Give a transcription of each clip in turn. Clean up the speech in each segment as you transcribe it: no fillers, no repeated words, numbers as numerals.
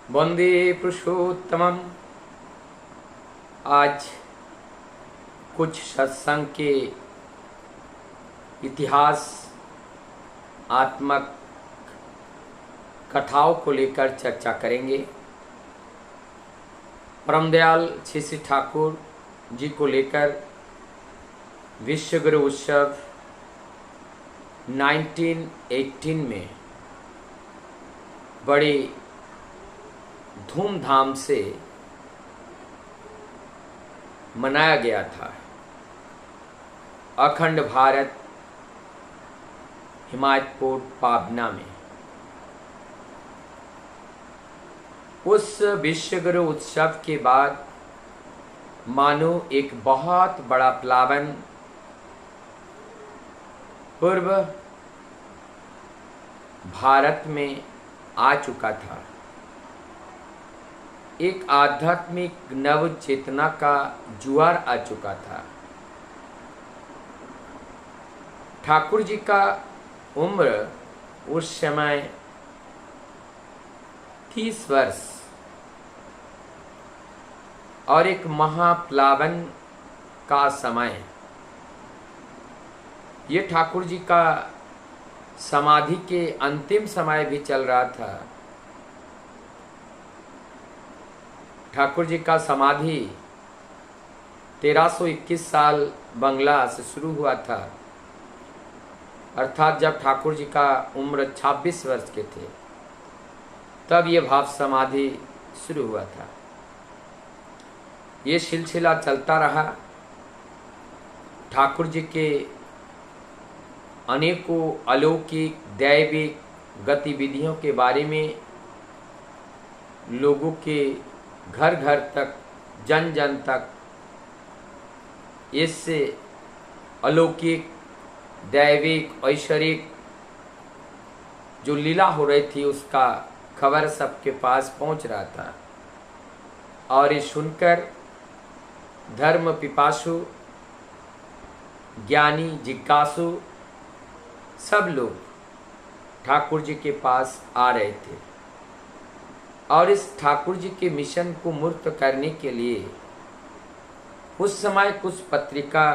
वंदे पुरुषोत्तमम। आज कुछ सत्संग के इतिहास आत्मक कथाओं को लेकर चर्चा करेंगे। परमदयाल श्री श्री ठाकुर जी को लेकर विश्व गुरु उत्सव 1918 में बड़े धूमधाम से मनाया गया था। अखंड भारत हिमायतपुर पाबना में उस विश्व गुरु उत्सव के बाद मानो एक बहुत बड़ा प्लावन पूर्व भारत में आ चुका था। एक आध्यात्मिक नव चेतना का जुआर आ चुका था। ठाकुर जी का उम्र उस समय 30 वर्ष और एक महाप्लावन का समय। ये ठाकुर जी का समाधि के अंतिम समय भी चल रहा था। ठाकुर जी का समाधि 1321 साल बंगला से शुरू हुआ था, अर्थात जब ठाकुर जी का उम्र 26 वर्ष के थे तब ये भाव समाधि शुरू हुआ था। ये सिलसिला चलता रहा। ठाकुर जी के अनेकों अलौकिक दैविक गतिविधियों के बारे में लोगों के घर घर तक, जन जन तक इससे अलौकिक दैविक ऐश्वरिक जो लीला हो रही थी उसका खबर सबके पास पहुंच रहा था। और ये सुनकर धर्म पिपासु, ज्ञानी, जिज्ञासु सब लोग ठाकुर जी के पास आ रहे थे और इस ठाकुर जी के मिशन को मूर्त करने के लिए उस समय कुछ पत्रिका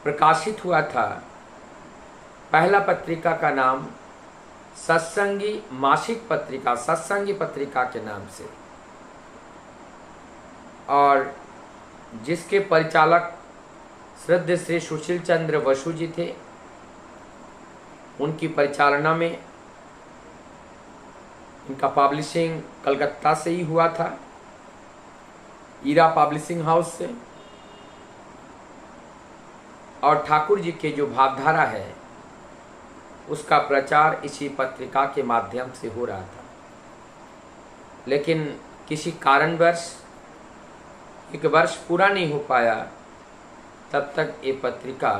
प्रकाशित हुआ था। पहला पत्रिका का नाम सत्संगी मासिक पत्रिका, सत्संगी पत्रिका के नाम से, और जिसके परिचालक श्रद्धेय श्री सुशील चंद्र बसु जी थे। उनकी परिचालना में इनका पब्लिशिंग कलकत्ता से ही हुआ था, ईरा पब्लिशिंग हाउस से। और ठाकुर जी के जो भावधारा है उसका प्रचार इसी पत्रिका के माध्यम से हो रहा था। लेकिन किसी कारणवश एक वर्ष पूरा नहीं हो पाया, तब तक ये पत्रिका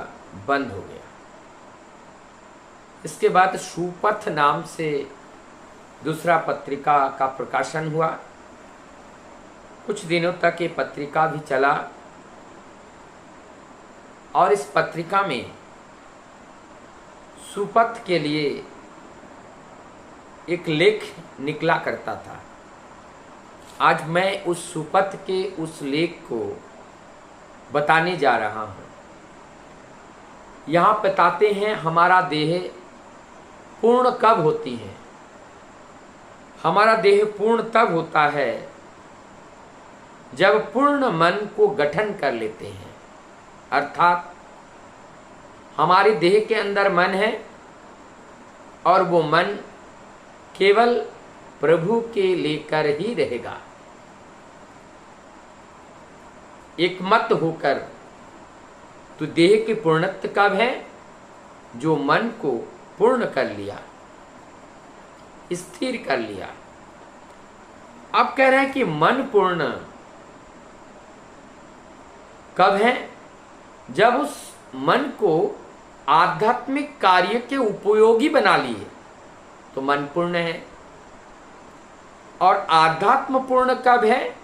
बंद हो गया। इसके बाद सुपथ नाम से दूसरा पत्रिका का प्रकाशन हुआ। कुछ दिनों तक ये पत्रिका भी चला और इस पत्रिका में सुपथ के लिए एक लेख निकला करता था। आज मैं उस सुपथ के उस लेख को बताने जा रहा हूं। यहां बताते हैं हमारा देह पूर्ण कब होती है। हमारा देह पूर्ण तब होता है जब पूर्ण मन को गठन कर लेते हैं, अर्थात हमारे देह के अंदर मन है और वो मन केवल प्रभु के लेकर ही रहेगा। एक मत होकर तो देह की पूर्णत्व कब है? जो मन को पूर्ण कर लिया, स्थिर कर लिया। अब कह रहे हैं कि मन पूर्ण कब है? जब उस मन को आध्यात्मिक कार्य के उपयोगी बना लिए तो मन पूर्ण है। और आध्यात्म पूर्ण कब है?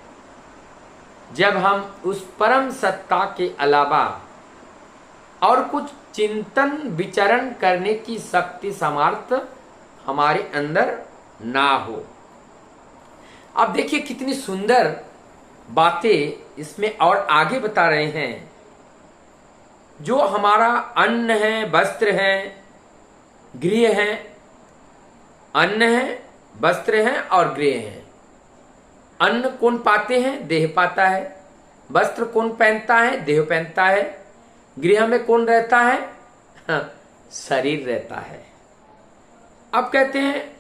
जब हम उस परम सत्ता के अलावा और कुछ चिंतन विचरण करने की शक्ति सामर्थ्य हमारे अंदर ना हो। अब देखिए कितनी सुंदर बातें इसमें और आगे बता रहे हैं। जो हमारा अन्न है, वस्त्र है, गृह है, अन्न है, वस्त्र है और गृह है। अन्न कौन पाते हैं? देह पाता है। वस्त्र कौन पहनता है? देह पहनता है। गृह में कौन रहता है? हाँ, शरीर रहता है। अब कहते हैं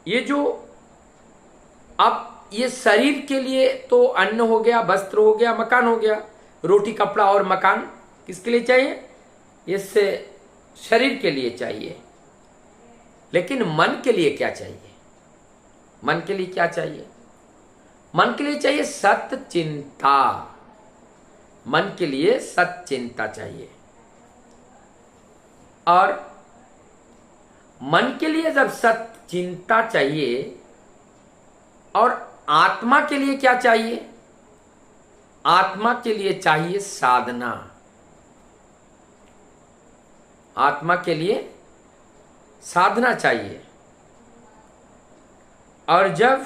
ये जो, अब ये शरीर के लिए तो अन्न हो गया, वस्त्र हो गया, मकान हो गया। रोटी, कपड़ा और मकान किसके लिए चाहिए? इससे शरीर के लिए चाहिए। लेकिन मन के लिए क्या चाहिए? मन के लिए क्या चाहिए? मन के लिए चाहिए सत्य चिंता। मन के लिए सत्य चिंता चाहिए। और मन के लिए जब सत्य चिंता चाहिए, और आत्मा के लिए क्या चाहिए? आत्मा के लिए चाहिए साधना। आत्मा के लिए साधना चाहिए। और जब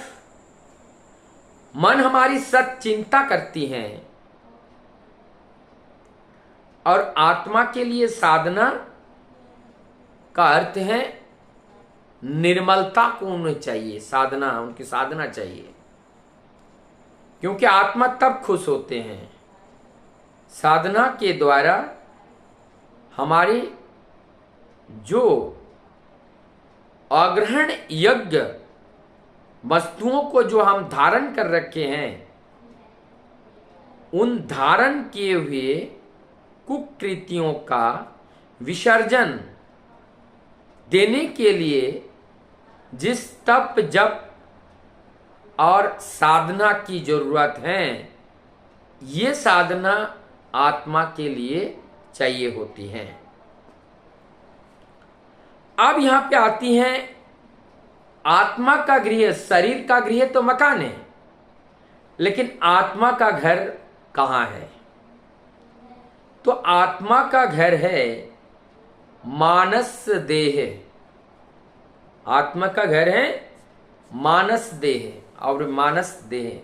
मन हमारी सत्य चिंता करती है, और आत्मा के लिए साधना का अर्थ है निर्मलता को उन्हें चाहिए, साधना, उनकी साधना चाहिए। क्योंकि आत्मा तब खुश होते हैं साधना के द्वारा। हमारी जो अग्रहण यज्ञ वस्तुओं को जो हम धारण कर रखे हैं, उन धारण किए हुए कुकृतियों का विसर्जन देने के लिए जिस तप, जप और साधना की जरूरत है, ये साधना आत्मा के लिए चाहिए होती है। अब यहां पे आती हैं आत्मा का गृह। शरीर का गृह तो मकान है, लेकिन आत्मा का घर कहां है? तो आत्मा का घर है मानस देह। आत्मा का घर है मानस देह, और मानस देह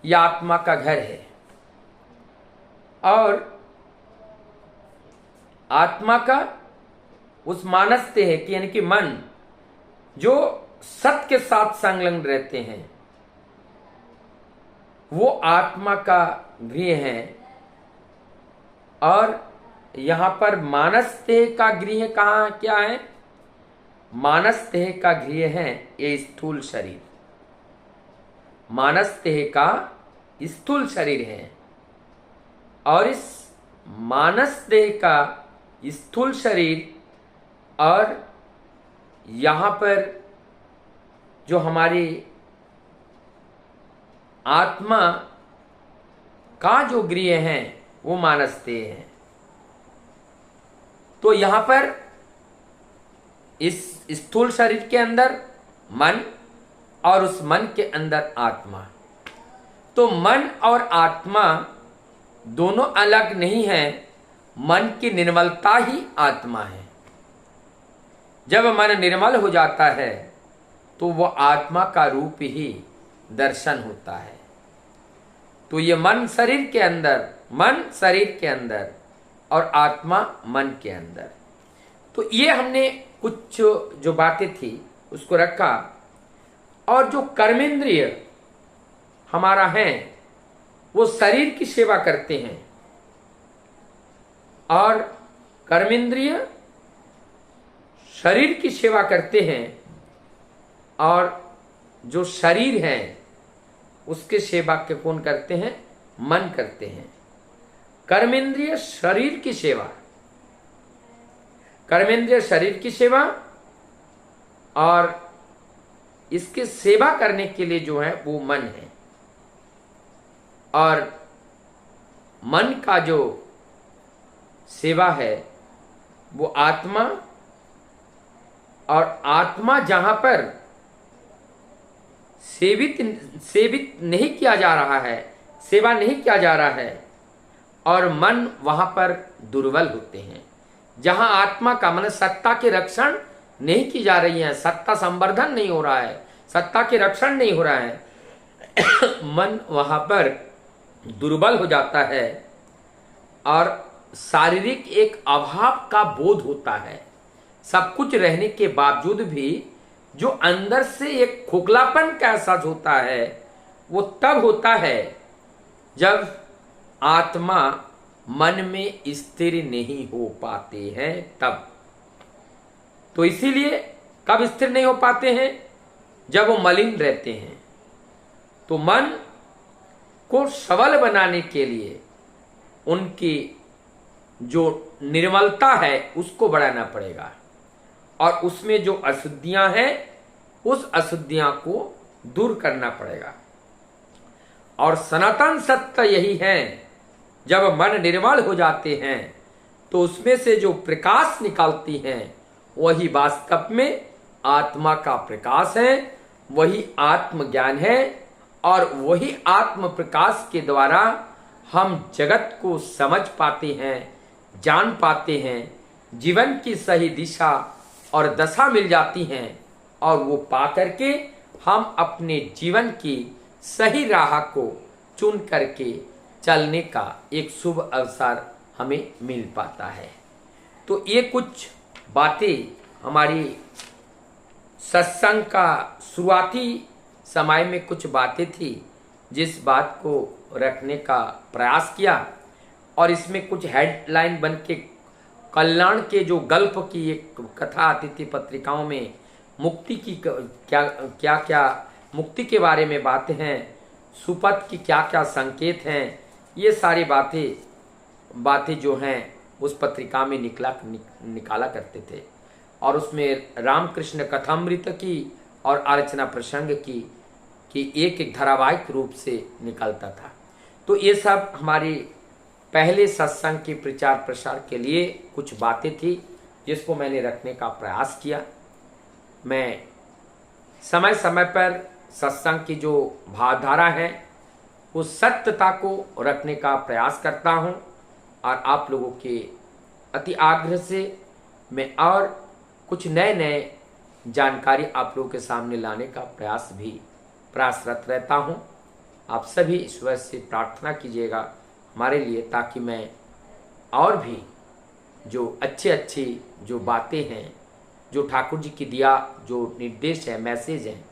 यह आत्मा का घर है। और आत्मा का उस मानस देह की, यानी कि मन, जो सत्य के साथ संलग्न रहते हैं, वो आत्मा का गृह है। और यहां पर मानस देह का गृह कहां, क्या है? मानस देह का गृह है ये स्थूल शरीर। मानस देह का स्थूल शरीर है। और इस मानस देह का स्थूल शरीर, और यहां पर जो हमारी आत्मा का जो गृह है वो मानस देह है। तो यहां पर इस स्थूल शरीर के अंदर मन, और उस मन के अंदर आत्मा। तो मन और आत्मा दोनों अलग नहीं है। मन की निर्मलता ही आत्मा है। जब मन निर्मल हो जाता है तो वह आत्मा का रूप ही दर्शन होता है। तो ये मन शरीर के अंदर, मन शरीर के अंदर और आत्मा मन के अंदर। तो ये हमने कुछ जो बातें थी उसको रखा। और जो कर्मेंद्रिय हमारा है वो शरीर की सेवा करते हैं, और कर्मेंद्रिय शरीर की सेवा करते हैं, और जो शरीर है उसके सेवा के कौन करते हैं? मन करते हैं। कर्मेंद्रिय शरीर की सेवा, कर्मेंद्रिय शरीर की सेवा, और इसके सेवा करने के लिए जो है वो मन है। और मन का जो सेवा है वो आत्मा, और आत्मा जहां पर सेवित नहीं किया जा रहा है, सेवा नहीं किया जा रहा है, और मन वहां पर दुर्बल होते हैं। जहां आत्मा का मन सत्ता के रक्षण नहीं की जा रही है, सत्ता संवर्धन नहीं हो रहा है, सत्ता के रक्षण नहीं हो रहा है, मन वहां पर दुर्बल हो जाता है और शारीरिक एक अभाव का बोध होता है। सब कुछ रहने के बावजूद भी जो अंदर से एक खोखलापन का एहसास होता है, वो तब होता है जब आत्मा मन में स्थिर नहीं हो पाते हैं तब। तो इसीलिए कब स्थिर नहीं हो पाते हैं? जब वो मलिन रहते हैं। तो मन को सबल बनाने के लिए उनकी जो निर्मलता है उसको बढ़ाना पड़ेगा, और उसमें जो अशुद्धियां हैं उस अशुद्धियां को दूर करना पड़ेगा। और सनातन सत्य यही है, जब मन निर्मल हो जाते हैं तो उसमें से जो प्रकाश निकालती हैं वही वास्तव में आत्मा का प्रकाश है, वही आत्मज्ञान है, और वही आत्म प्रकाश के द्वारा हम जगत को समझ पाते हैं, जान पाते हैं, जीवन की सही दिशा और दशा मिल जाती हैं, और वो पा करके हम अपने जीवन की सही राह को चुन करके चलने का एक शुभ अवसर हमें मिल पाता है। तो ये कुछ बातें हमारी सत्संग का शुरुआती समय में कुछ बातें थी, जिस बात को रखने का प्रयास किया, और इसमें कुछ हेडलाइन बन के कल्याण के जो गल्प की एक कथा आती थी पत्रिकाओं में, मुक्ति की क्या क्या मुक्ति के बारे में बातें हैं, सुपथ की क्या क्या संकेत हैं, ये सारी बातें जो हैं उस पत्रिका में निकाला करते थे। और उसमें रामकृष्ण कथामृत की और अर्चना प्रसंग की एक धारावाहिक रूप से निकलता था। तो ये सब हमारी पहले सत्संग के प्रचार प्रसार के लिए कुछ बातें थी, जिसको मैंने रखने का प्रयास किया। मैं समय समय पर सत्संग की जो भावधारा है उस सत्यता को रखने का प्रयास करता हूं, और आप लोगों के अति आग्रह से मैं और कुछ नए जानकारी आप लोगों के सामने लाने का प्रयास भी प्रयासरत रहता हूं। आप सभी ईश्वर से प्रार्थना कीजिएगा हमारे लिए, ताकि मैं और भी जो अच्छी जो बातें हैं, जो ठाकुर जी की दिया जो निर्देश है, मैसेज है,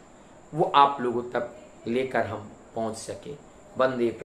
वो आप लोगों तक लेकर हम पहुंच सके। वंदे।